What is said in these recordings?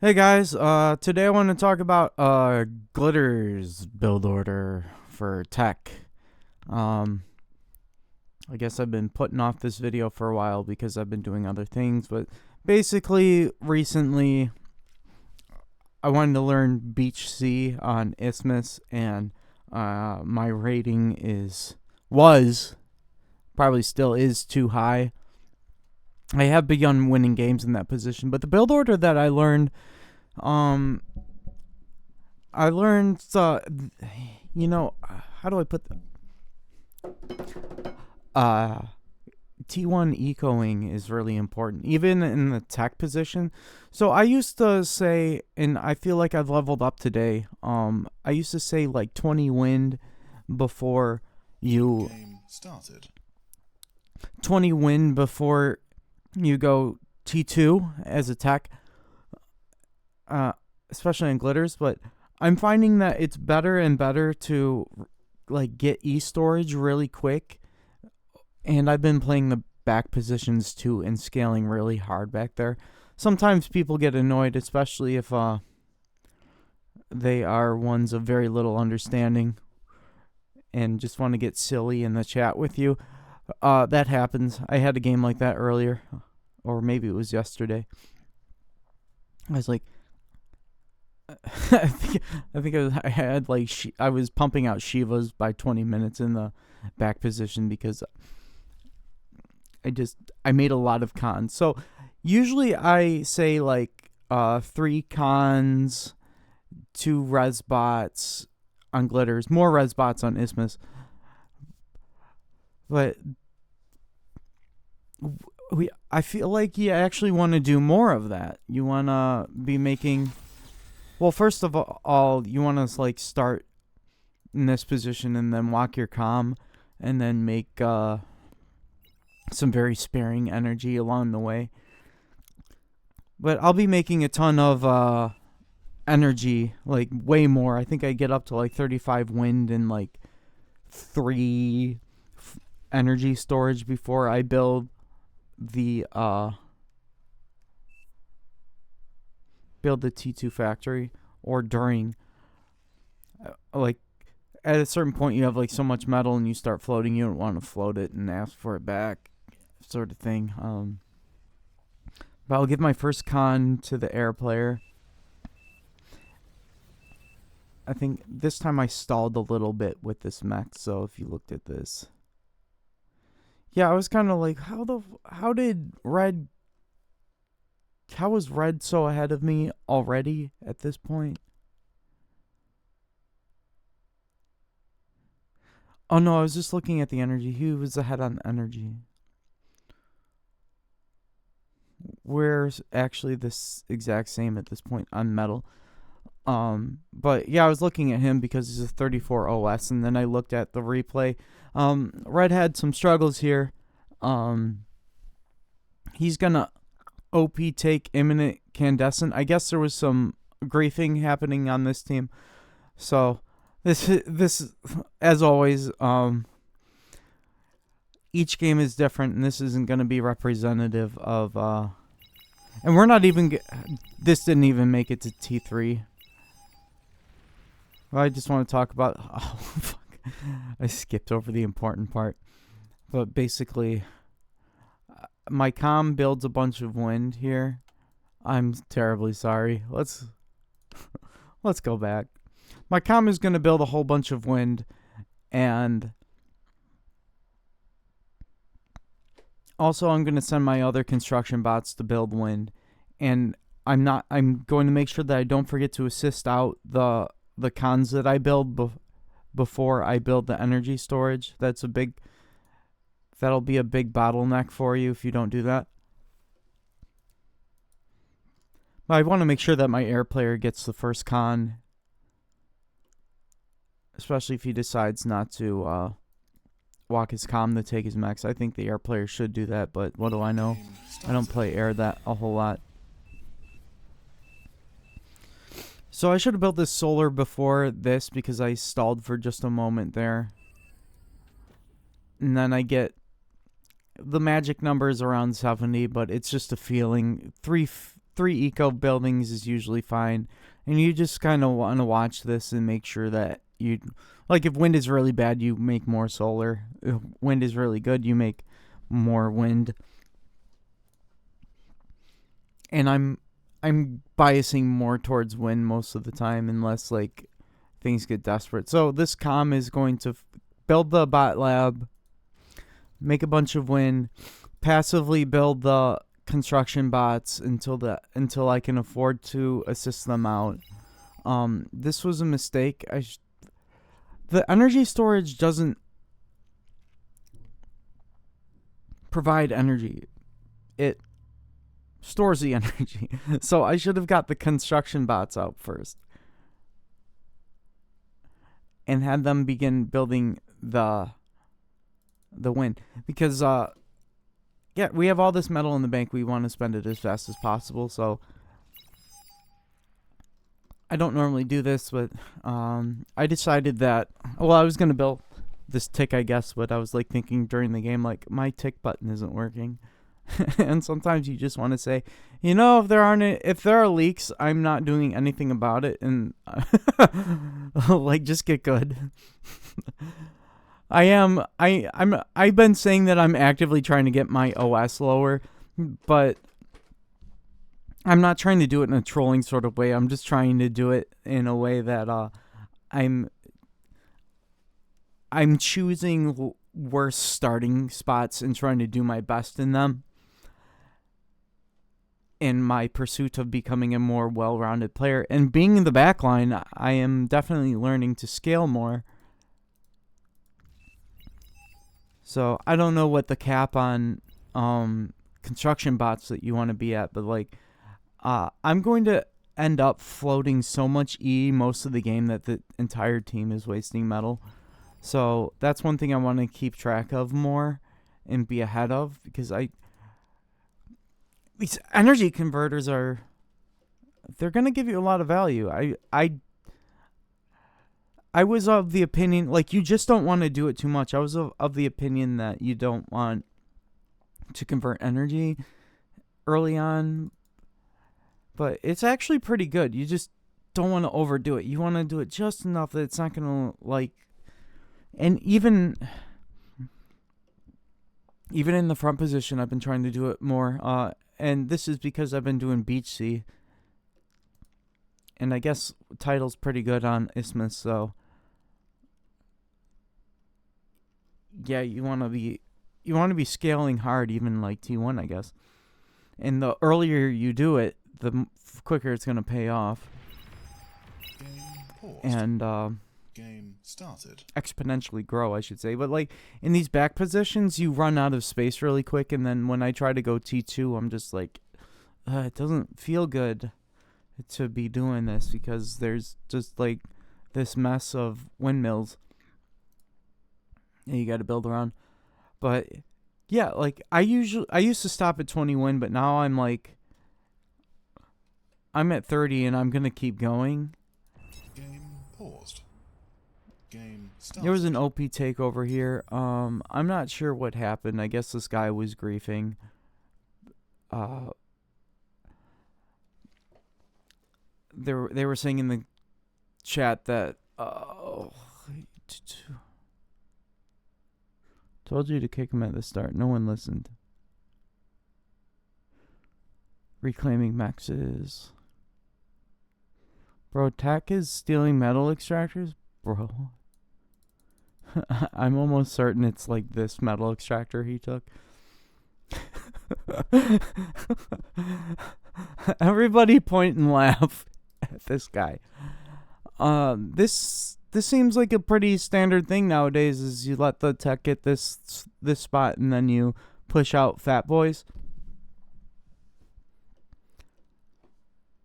Hey guys, today I want to talk about Glitter's build order for tech. Um, I guess I've been putting off this video for a while because I've been doing other things, but basically recently I wanted to learn Beach C on Isthmus, and my rating was probably still is too high. I have begun winning games in that position, but the build order that um, I learned, how do I put uh T1 ecoing is really important, even in the tech position. So I used to say, and I feel like I've leveled up today. I used to say like 20 wind before you Game started. 20 wind before you go T2 as a tech, especially in glitters. But I'm finding that it's better and better to like get E storage really quick, and I've been playing the back positions too and scaling really hard back there. Sometimes people get annoyed, especially if they are ones of very little understanding and just want to get silly in the chat with you. That happens. I had a game like that earlier, or maybe it was yesterday. I was like, I was pumping out Shivas by 20 minutes in the back position because I made a lot of cons. So usually I say like 3 cons, 2 res bots on glitters, more res bots on Isthmus. But I feel like you actually want to do more of that. You want to be making, well, first of all, you want to like start in this position and then walk your comm and then make some very sparing energy along the way. But I'll be making a ton of energy, like way more. I think I get up to like 35 wind and like 3 energy storage before I build the T2 factory, or during like at a certain point you have like so much metal and you start floating, you don't want to float it and ask for it back, sort of thing. But I'll give my first con to the air player. I think this time I stalled a little bit with this mech, so if you looked at this, yeah, I was kind of like, how was red so ahead of me already at this point? Oh no, I was just looking at the energy. He was ahead on energy. We're actually this exact same at this point on metal. But yeah, I was looking at him because he's a 34 OS, and then I looked at the replay. Red had some struggles here. He's gonna OP take imminent candescent. I guess there was some griefing happening on this team. So this as always, each game is different, and this isn't gonna be representative of and we're not even this didn't even make it to T3. Well, I just want to talk about oh fuck. I skipped over the important part. But basically, my comm builds a bunch of wind here. I'm terribly sorry. Let's go back. My comm is going to build a whole bunch of wind, and also I'm going to send my other construction bots to build wind, and I'm going to make sure that I don't forget to assist out the cons that I build before I build the energy storage. That'll be a big bottleneck for you if you don't do that. But I want to make sure that my air player gets the first con, especially if he decides not to walk his comm to take his max. I think the air player should do that, but what do I know? I don't play air that a whole lot. So I should have built this solar before this because I stalled for just a moment there. And then I get the magic number is around 70, but it's just a feeling. 3 eco buildings is usually fine. And you just kind of want to watch this and make sure that you, like, if wind is really bad, you make more solar. If wind is really good, you make more wind. And I'm biasing more towards wind most of the time, unless like things get desperate. So this comm is going to build the bot lab, make a bunch of wind, passively build the construction bots until I can afford to assist them out. This was a mistake. The energy storage doesn't provide energy. It stores the energy. So I should have got the construction bots out first and had them begin building the wind, because yeah, we have all this metal in the bank. We want to spend it as fast as possible. So I don't normally do this, but I decided that, well, I was going to build this tick, I guess, but I was like thinking during the game, like, my tick button isn't working. And sometimes you just want to say, you know, if there are leaks, I'm not doing anything about it, and like, just get good. I've been saying that I'm actively trying to get my OS lower, but I'm not trying to do it in a trolling sort of way. I'm just trying to do it in a way that I'm choosing worse starting spots and trying to do my best in them, in my pursuit of becoming a more well-rounded player. And being in the backline, I am definitely learning to scale more. So I don't know what the cap on construction bots that you want to be at, but like, I'm going to end up floating so much E most of the game that the entire team is wasting metal. So that's one thing I want to keep track of more and be ahead of, because these energy converters they're going to give you a lot of value. I was of the opinion, like, you just don't want to do it too much. I was of the opinion that you don't want to convert energy early on, but it's actually pretty good. You just don't want to overdo it. You want to do it just enough that it's not going to, like, and even in the front position, I've been trying to do it more, and this is because I've been doing Beach Sea, and I guess title's pretty good on Isthmus, so yeah, you want to be scaling hard, even like T1, I guess. And the earlier you do it, the quicker it's going to pay off. Game paused. And Game started. Exponentially grow, I should say. But like, in these back positions, you run out of space really quick, and then when I try to go T2, I'm just like, it doesn't feel good to be doing this, because there's just like this mess of windmills that you got to build around. But yeah, like, I used to stop at 20 wind, but now I'm like, I'm at 30 and I'm gonna keep going. Game paused. Game started. There was an OP takeover here. I'm not sure what happened. I guess this guy was griefing. They were saying in the chat that told you to kick him at the start. No one listened. Reclaiming Maxes. Bro, Tech is stealing metal extractors? Bro. I'm almost certain it's like this metal extractor he took. Everybody point and laugh at this guy. This seems like a pretty standard thing nowadays, is you let the tech get this spot and then you push out fat boys.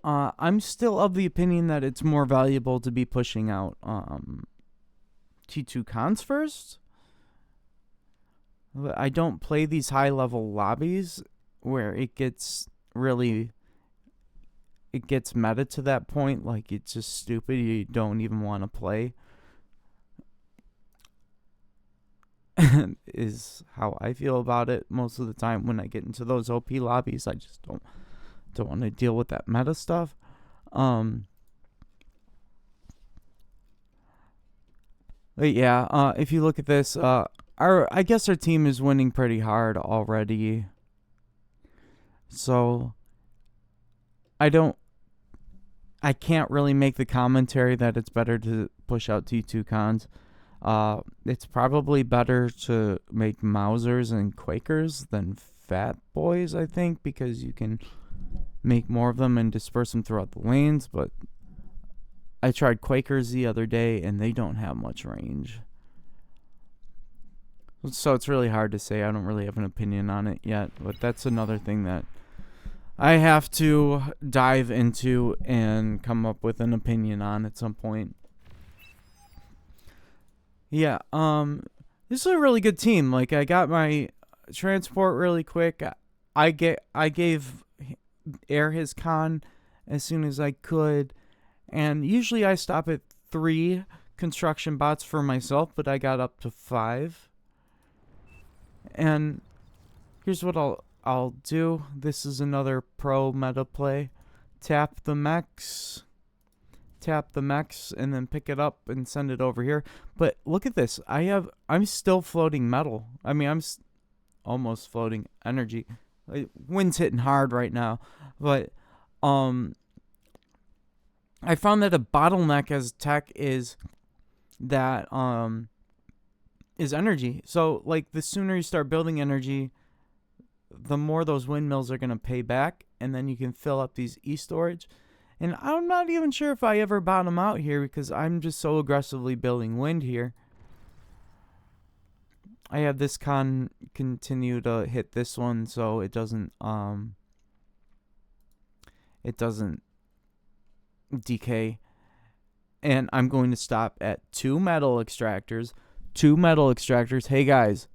I'm still of the opinion that it's more valuable to be pushing out T2 cons first. I don't play these high level lobbies where it gets meta to that point. Like, it's just stupid. You don't even want to play. Is how I feel about it most of the time. When I get into those OP lobbies, I just don't want to deal with that meta stuff. But yeah, if you look at this, I guess our team is winning pretty hard already. So I can't really make the commentary that it's better to push out T2 cons. It's probably better to make Mausers and Quakers than Fat Boys, I think, because you can make more of them and disperse them throughout the lanes, but I tried Quakers the other day and they don't have much range. So it's really hard to say. I don't really have an opinion on it yet, but that's another thing that I have to dive into and come up with an opinion on at some point. Yeah, this is a really good team. Like, I got my transport really quick. I gave Air his con as soon as I could, and usually I stop at 3 construction bots for myself, but I got up to 5. And here's what I'll do. This is another pro meta play. Tap the mechs, and then pick it up and send it over here. But look at this. I'm still floating metal. I mean, I'm almost floating energy. Wind's hitting hard right now, but I found that a bottleneck as tech is that is energy. So like the sooner you start building energy, the more those windmills are going to pay back, and then you can fill up these e-storage. And I'm not even sure if I ever bottom out here because I'm just so aggressively building wind here. I have this con continue to hit this one so it doesn't decay. And I'm going to stop at 2 metal extractors. 2 metal extractors. Hey guys.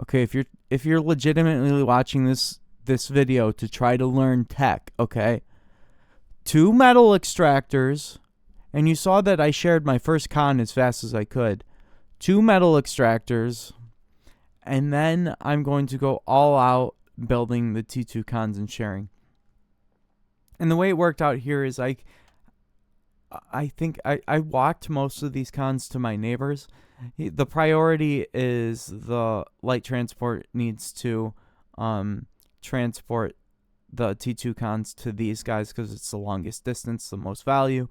Okay, if you're legitimately watching this video to try to learn tech, okay? 2 metal extractors, and you saw that I shared my first con as fast as I could. 2 metal extractors, and then I'm going to go all out building the T2 cons and sharing. And the way it worked out here is I think I walked most of these cons to my neighbors. The priority is the light transport needs to transport the T2 cons to these guys because it's the longest distance, the most value.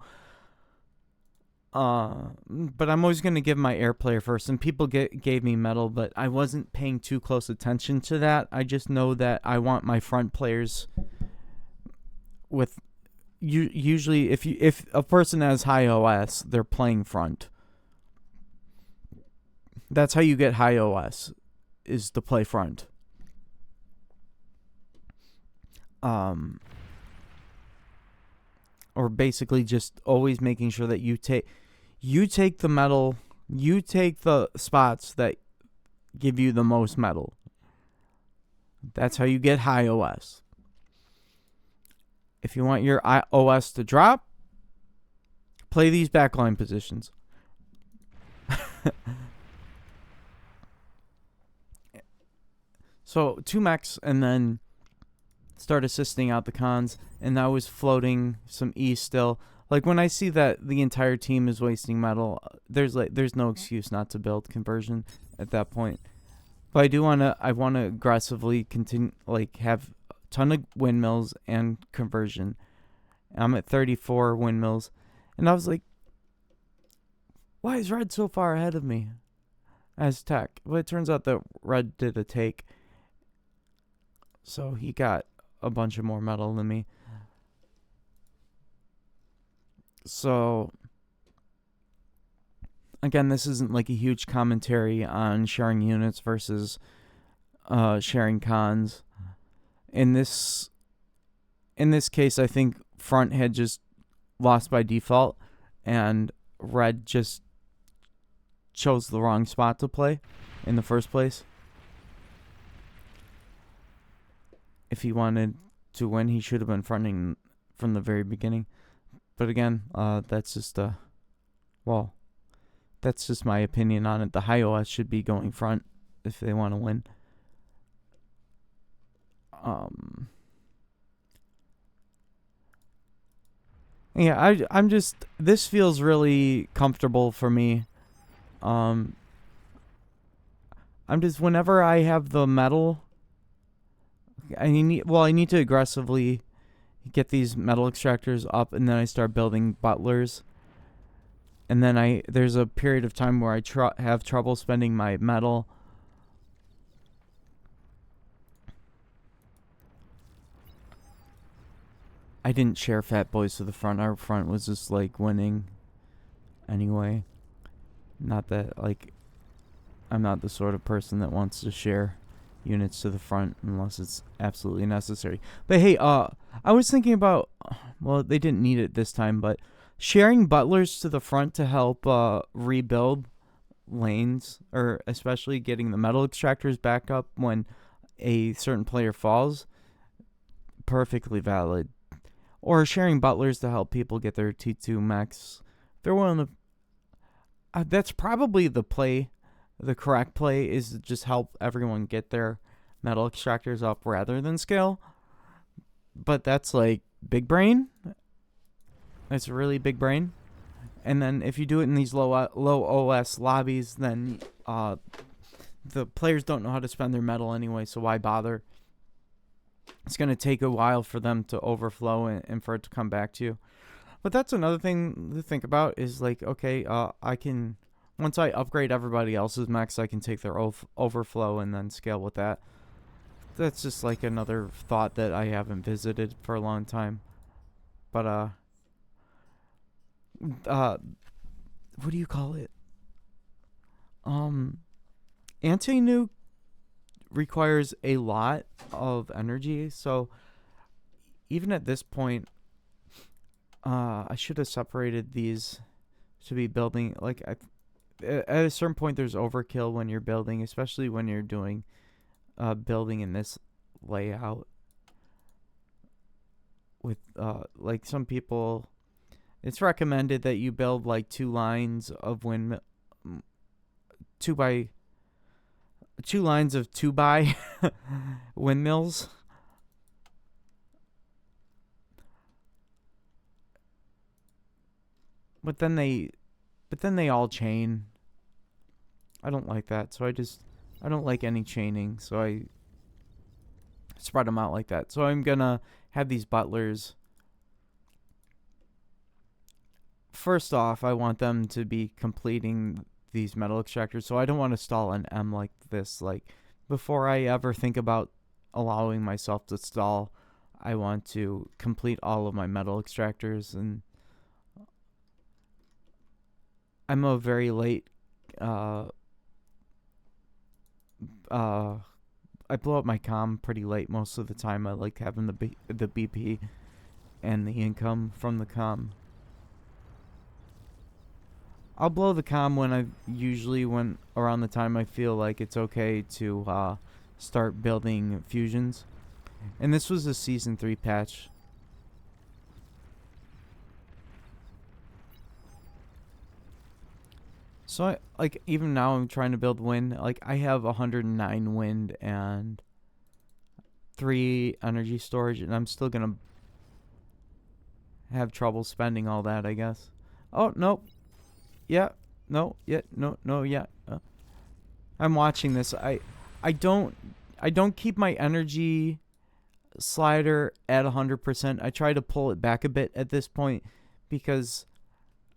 But I'm always going to give my air player first, and people gave me metal, but I wasn't paying too close attention to that. I just know that I want my front players with usually if a person has high OS, they're playing front. That's how you get high OS, is to play front. Or basically just always making sure that you take the metal, you take the spots that give you the most metal. That's how you get high OS. If you want your OS to drop, play these backline positions. So 2 mechs and then start assisting out the cons, and I was floating some E still. Like when I see that the entire team is wasting metal, there's no excuse not to build conversion at that point. But I want to aggressively continue, like have a ton of windmills and conversion. I'm at 34 windmills, and I was like, why is Red so far ahead of me as tech? Well, it turns out that Red did a take, so he got a bunch of more metal than me. So again, this isn't like a huge commentary on sharing units versus sharing cons. In this case, I think front had just lost by default, and Red just chose the wrong spot to play in the first place. If he wanted to win, he should have been fronting from the very beginning. But again, that's just that's just my opinion on it. The high OS should be going front if they want to win. Yeah, I'm just, this feels really comfortable for me. Um, I'm just, whenever I have the metal, I need to aggressively get these metal extractors up, and then I start building butlers. And then there's a period of time where I have trouble spending my metal. I didn't share Fat Boys to the front. Our front was just like winning anyway. Not that, like, I'm not the sort of person that wants to share units to the front unless it's absolutely necessary. But hey, I was thinking about, well, they didn't need it this time, but sharing butlers to the front to help rebuild lanes, or especially getting the metal extractors back up when a certain player falls, perfectly valid. Or sharing butlers to help people get their T2 mechs. They're one of the, that's probably the play. The correct play is to just help everyone get their metal extractors up rather than scale. But that's like big brain. It's really big brain. And then if you do it in these low OS lobbies, then the players don't know how to spend their metal anyway, so why bother? It's going to take a while for them to overflow and for it to come back to you. But that's another thing to think about is like, okay, I can, once I upgrade everybody else's mechs, I can take their overflow and then scale with that. That's just like another thought that I haven't visited for a long time. But, what do you call it? Anti-nuke requires a lot of energy, so even at this point, I should have separated these to be building. Like, at a certain point, there's overkill when you're building, especially when you're doing building in this layout. With like some people, it's recommended that you build like 2 lines of two lines of 2 by windmills. But then they all chain. I don't like that, so I don't like any chaining, so I spread them out like that. So I'm gonna have these butlers. First off, I want them to be completing these metal extractors, so I don't want to stall an M like this. Like, before I ever think about allowing myself to stall, I want to complete all of my metal extractors. And I'm a very late I blow up my comm pretty late most of the time. I like having the BP and the income from the comm. I'll blow the comm when around the time I feel like it's okay to start building fusions. And this was a season 3 patch. So even now I'm trying to build wind. Like, I have 109 wind and 3 energy storage, and I'm still gonna have trouble spending all that, I guess. Oh, nope. Yeah. No. Yeah. No. Yeah. I'm watching this. I don't keep my energy slider at 100%. I try to pull it back a bit at this point because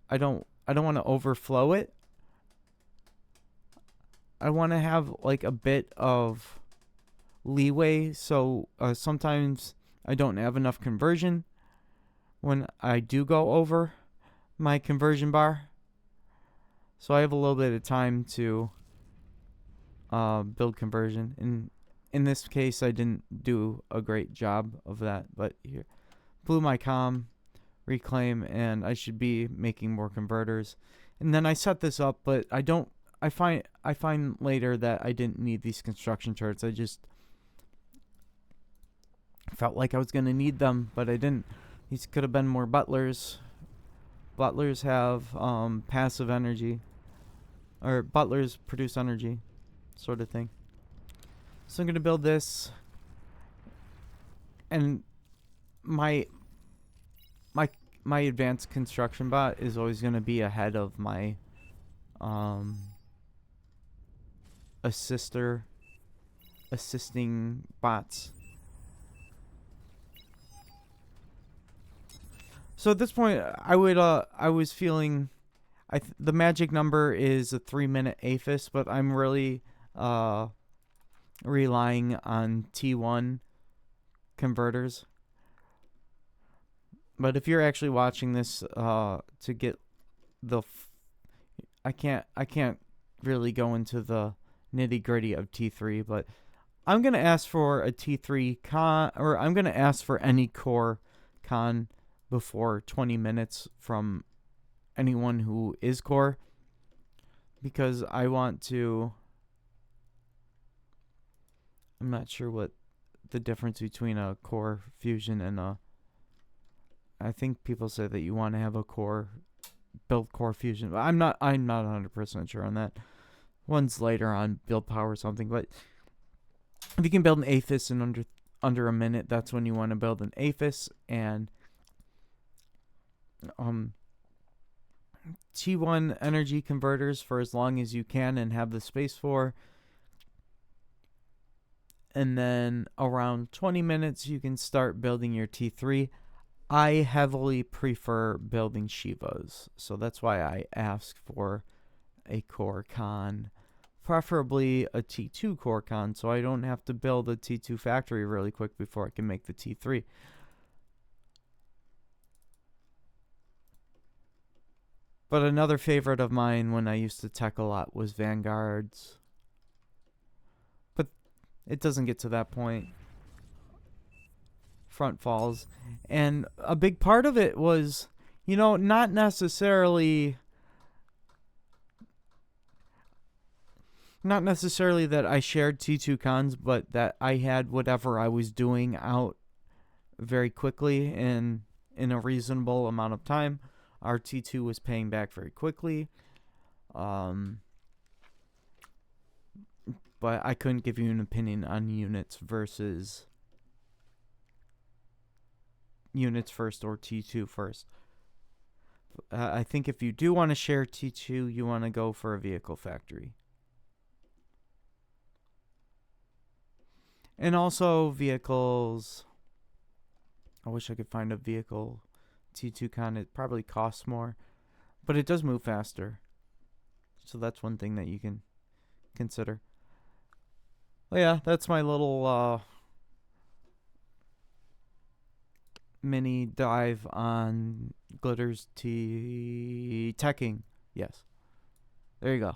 I don't want to overflow it. I want to have like a bit of leeway, so sometimes I don't have enough conversion when I do go over my conversion bar. So I have a little bit of time to build conversion. And in this case, I didn't do a great job of that. But here, blew my comm, reclaim, and I should be making more converters. And then I set this up, but I don't. I find later that I didn't need these construction turrets. I just felt like I was gonna need them, but I didn't. These could have been more butlers. Butlers have passive energy, or butlers produce energy, sort of thing. So I'm gonna build this, and my my advanced construction bot is always going to be ahead of my assisting bots. So at this point, I was feeling, the magic number is a 3-minute APHIS, but I'm really relying on T1 converters. But if you're actually watching this to get the, I can't really go into the nitty gritty of T3, but I'm gonna ask for a T3 con, or I'm gonna ask for any core con before 20 minutes from anyone who is core, because I want to. I'm not sure what the difference between a core fusion and a. I think people say that you want to have a core, build core fusion. I'm not 100% sure on that. One's later on build power or something, but if you can build an APHIS in under a minute, that's when you want to build an APHIS. And T1 energy converters for as long as you can and have the space for. And then around 20 minutes, you can start building your T3. I heavily prefer building Shivas, so that's why I ask for a core con, preferably a T2 core con, so I don't have to build a T2 factory really quick before I can make the T3. But another favorite of mine when I used to tech a lot was Vanguards. But it doesn't get to that point. Front falls. And a big part of it was, not necessarily that I shared T2 cons, but that I had whatever I was doing out very quickly and in a reasonable amount of time. Our T2 was paying back very quickly. But I couldn't give you an opinion on units first or T2 first. I think if you do want to share T2, you want to go for a vehicle factory. And also vehicles. I wish I could find a vehicle T2 con. It probably costs more, but it does move faster. So that's one thing that you can consider. Well, yeah, that's my little mini dive on Glitter's teching. Yes. There you go.